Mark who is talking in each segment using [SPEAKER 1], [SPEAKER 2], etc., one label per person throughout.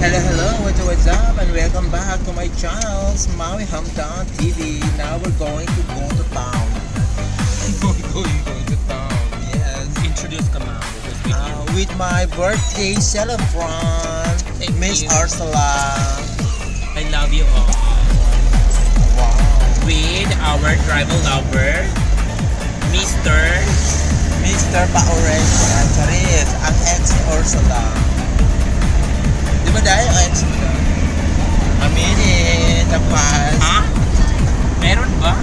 [SPEAKER 1] Hello, what's up, and welcome back to my channel, Maui Hometown TV. Now we're going to go to town. going to town. Yes.
[SPEAKER 2] Introduce ka ma'am.
[SPEAKER 1] With my birthday celebrant, Miss Ursula.
[SPEAKER 2] I love you all.
[SPEAKER 1] Wow.
[SPEAKER 2] With our tribal lover, Mr.
[SPEAKER 1] Pauren. Charis, ang ex ni Ursula. Di ba dahil ang ex mo? Aminin, tapas.
[SPEAKER 2] Ha? Meron ba?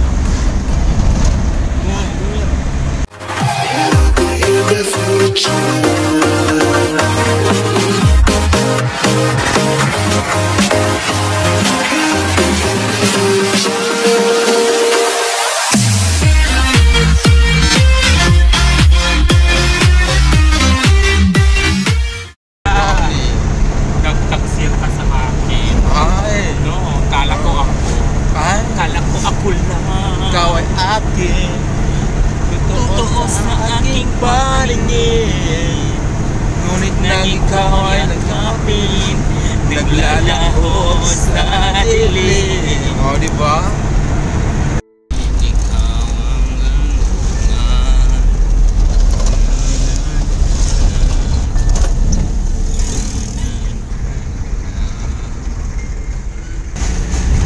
[SPEAKER 2] Nagtaksil ka sa akin.
[SPEAKER 1] Ay.
[SPEAKER 2] No, kala ko ako.
[SPEAKER 1] Ay.
[SPEAKER 2] Kala ko ako lang.
[SPEAKER 1] Ikaw ay akin.
[SPEAKER 2] Totoo sa aking paningin.
[SPEAKER 1] Ngunit
[SPEAKER 2] Nang ikaw ay nagkapit, naglalaho sa dilim.
[SPEAKER 1] O, di ba?
[SPEAKER 2] Ikaw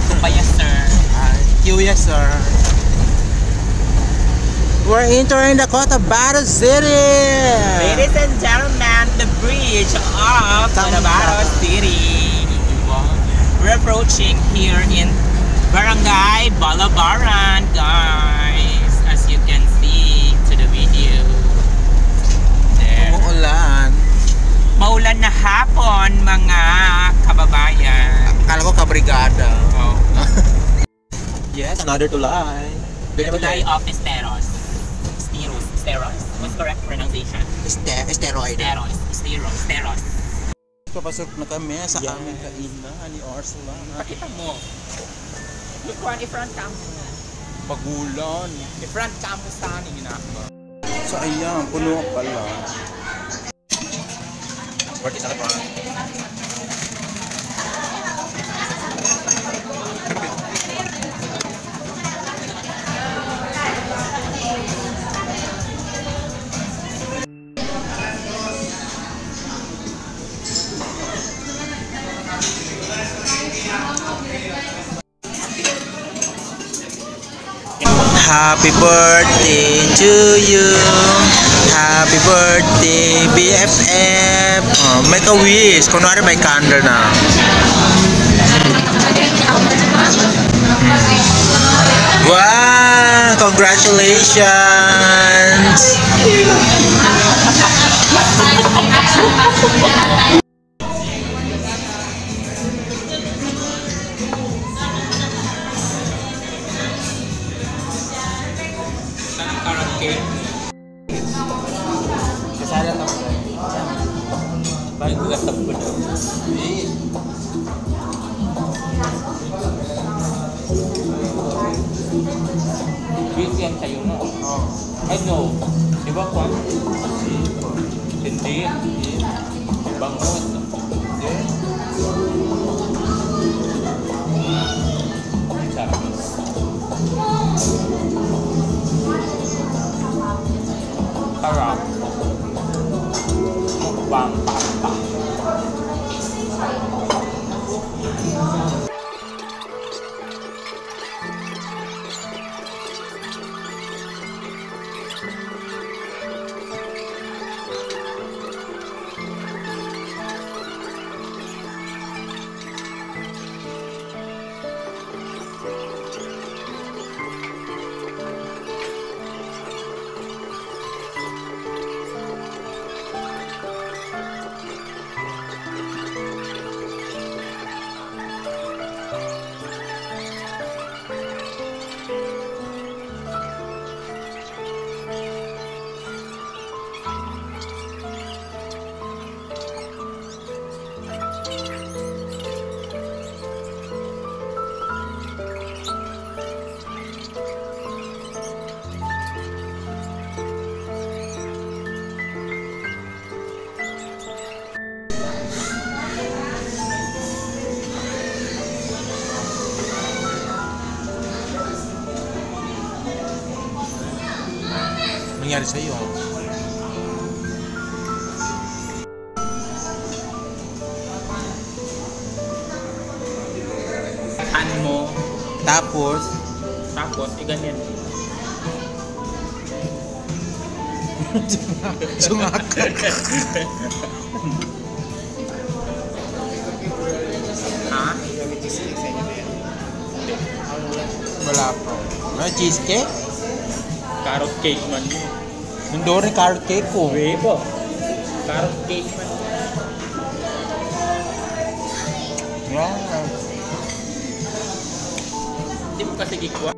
[SPEAKER 2] Kupaya, sir.
[SPEAKER 1] Yes, sir. We're entering the Cotabato City.
[SPEAKER 2] Ladies and gentlemen, the bridge of Cotabato City. We're approaching here in Barangay Balabaran, guys. As you can see to the video. There.
[SPEAKER 1] Umuulan.
[SPEAKER 2] Maulan na hapon, mga kababayan.
[SPEAKER 1] Akala ko kabrigada.
[SPEAKER 2] Oh.
[SPEAKER 1] Yes, another tulay.
[SPEAKER 2] The Tulay of Esteros. Steros. What's correct pronunciation?
[SPEAKER 1] Steroid.
[SPEAKER 2] Steros.
[SPEAKER 1] Papasok na kami sa
[SPEAKER 2] Yes.
[SPEAKER 1] aming kainan ni Ursula.
[SPEAKER 2] Pakita mo. Look one, front cam.
[SPEAKER 1] Pagulan.
[SPEAKER 2] Front cam mo sa aning ginagawa.
[SPEAKER 1] So ayan, puno pala. Pakita ka pa. Happy birthday to you. Happy birthday, BFF. Oh, make a wish. Kunwari may candle na. Wow! Congratulations!
[SPEAKER 2] Kasala na ko. Bakit gugatap ko na? Weekend kayo na. I know. Di ba kwan? Hindi. Bangot. Sarap. Sarap. Mukbang pasta.
[SPEAKER 1] nangyari sa'yo?
[SPEAKER 2] Ano mo?
[SPEAKER 1] Tapos,
[SPEAKER 2] Ganyan.
[SPEAKER 1] sumakak.
[SPEAKER 2] Ha?
[SPEAKER 1] Wala pa. Ano, cheesecake?
[SPEAKER 2] Carrot cake man mo.
[SPEAKER 1] Hindi rin carrot cake ko.
[SPEAKER 2] Webo. Carrot cake man.
[SPEAKER 1] Yeah.
[SPEAKER 2] Hindi mo kasi gikwa.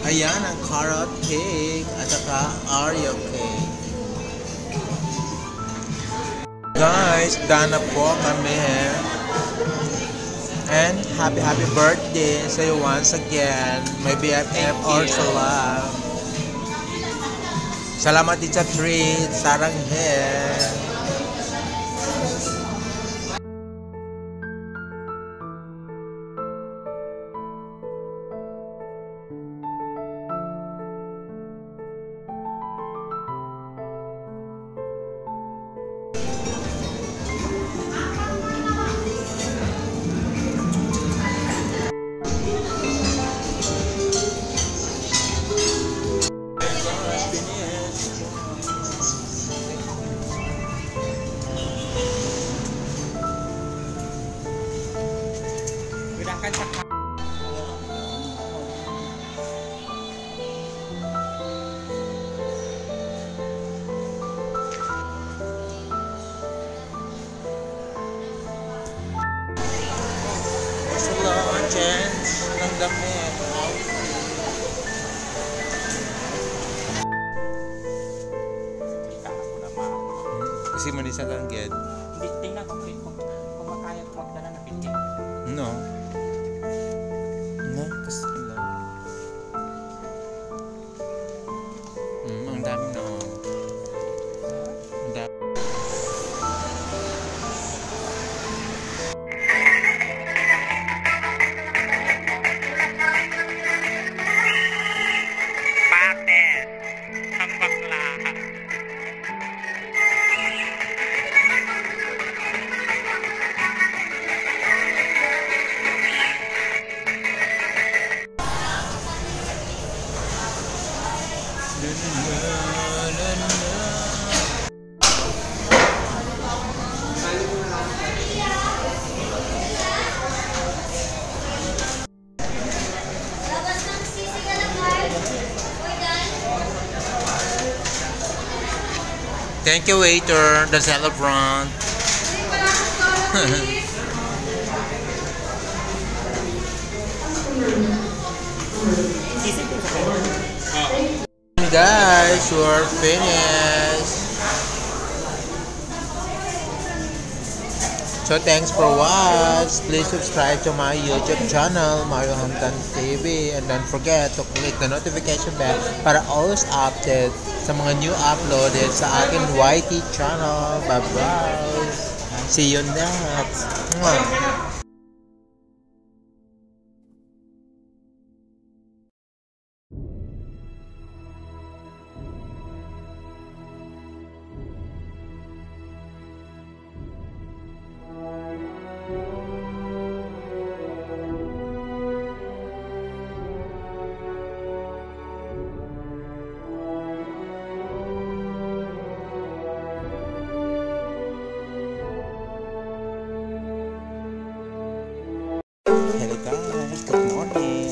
[SPEAKER 1] Ayan ang carrot cake at saka Oreo cake. Guys, done na po kami. And happy birthday sa you once again. My BFF Ursula. Salamat din sa treat, saranghe.
[SPEAKER 2] Gerakan sa
[SPEAKER 1] Ursula, change ng damit. Kasi manisa lang get.
[SPEAKER 2] Hindi, tingnan ko kung makaya ko magdala ng pinti.
[SPEAKER 1] No. No, kasi lang. Ang dami na. Ang dami.
[SPEAKER 2] Paten. Ang bakla.
[SPEAKER 1] Thank you, waiter, the celebrant. Guys, we're finished. So thanks for watch. Please subscribe to my YouTube channel, Mario Hamdan TV, and don't forget to click the notification bell para always update sa mga new uploaded sa akin YT channel. Bye bye. See you next. Mwah. Hello guys, good morning.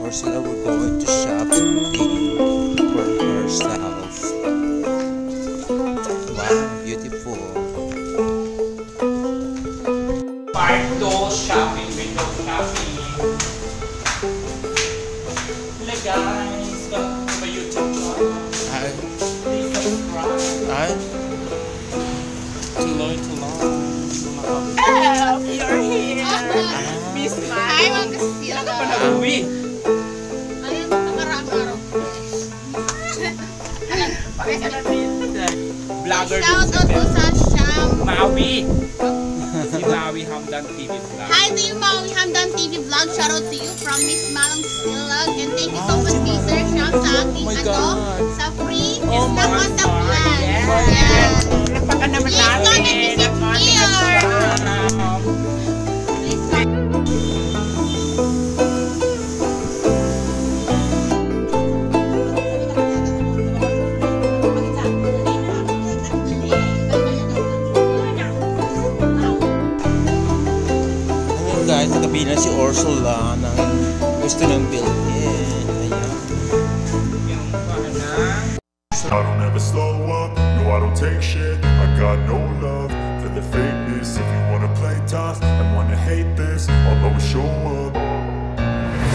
[SPEAKER 1] Ursula, we're going to shopping for herself. Wow, beautiful.
[SPEAKER 2] Part 2 shopping, window shopping. Hello guys, welcome to my YouTube channel.
[SPEAKER 1] Hi.
[SPEAKER 2] Please subscribe.
[SPEAKER 1] Hi.
[SPEAKER 2] Tuloy. Oh, you're here. Miss Ma.
[SPEAKER 3] Hi, Ma'am Castilla.
[SPEAKER 2] Saan ka pa nag-uwi?
[SPEAKER 3] Ano yung nakaraang araw?
[SPEAKER 2] Pakisa natin. Vlogger din
[SPEAKER 3] Shout out po sa Sham.
[SPEAKER 2] Maui. Si
[SPEAKER 4] Maui Hamdan TV vlog.
[SPEAKER 3] Hi to you, Maui Hamdan TV Vlog. Shout out to you from Miss Malang Vlog. And thank you so much, Mr. Sham, sa aking sa free snack on the plan. Yes.
[SPEAKER 2] Napaka naman
[SPEAKER 3] Please come and visit here. Please come.
[SPEAKER 1] Ayan guys, nakabilang si Ursula ng gusto ng built-in. Ayan.
[SPEAKER 5] I don't ever slow up, no I don't take shit. I got no love for the fakeness. If you wanna play tough and wanna hate this, I'll always show up.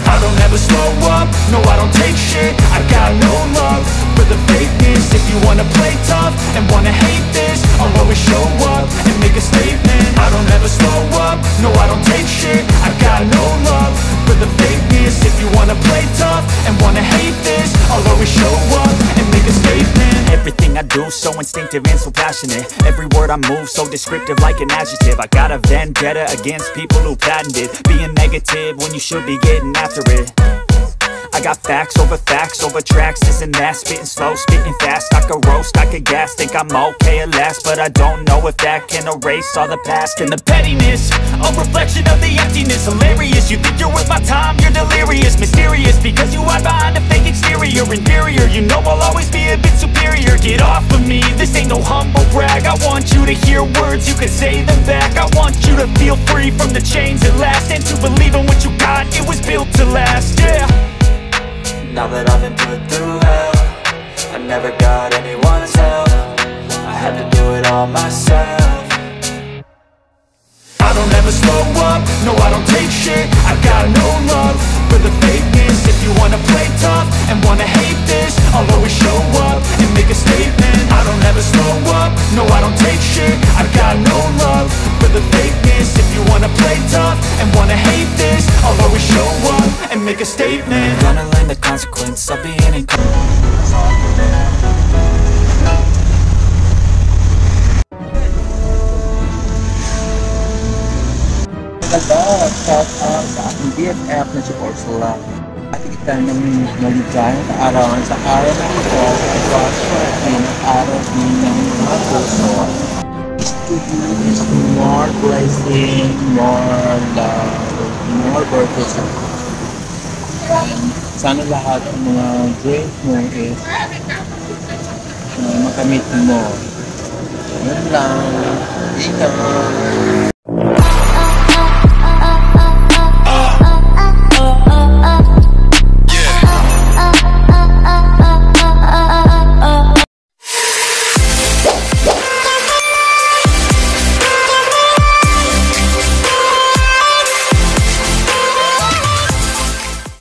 [SPEAKER 5] I don't ever slow up, no I don't take shit. I got no love for the fakeness. If you wanna play tough and wanna hate this, I'll always show up and make a statement. I don't ever slow up, no I don't take shit. I got no love for the fakeness. If you wanna play tough and wanna hate this, I'll always show up and make a statement.
[SPEAKER 6] Everything I do so instinctive and so passionate. Every word I move so descriptive like an adjective. I got a vendetta against people who patented being negative when you should be getting after it. I got facts over tracks, this and that. Spitting slow, spitting fast. I could roast, I could gas. Think I'm okay at last, but I don't know if that can erase all the past. And the pettiness, a reflection of the emptiness. Hilarious, you think you're worth my time, you're delirious. Mysterious, because you hide behind a fake exterior. Inferior, you know I'll always be a bit superior. Get off of me, this ain't no humble brag. I want you to hear words, you can say them back. I want you to feel free from the chains at last, and to believe in what you got, it was built to last, yeah.
[SPEAKER 7] Now that I've been put through hell, I never got anyone's help. I had to do it all myself.
[SPEAKER 5] I don't ever slow up, no I don't take shit. I got no love for the fakeness. If you wanna play tough and wanna hate this, I'll always show up and make a statement. I don't ever slow up, no I don't take shit. I got no love for the fakeness. If you wanna play tough and wanna hate this, I'll always show up and make a statement.
[SPEAKER 6] Gonna learn the consequence of being in
[SPEAKER 1] Hello, shout out sa aking BFF na si Ursula. At kita ng maligayang kaarawan sa araw na ito ay washer ng araw din ng mga puso. To you is more blessing, more love, more birthdays. And sana lahat ng mga dreams mo is makamit mo. Yun lang. Ingat.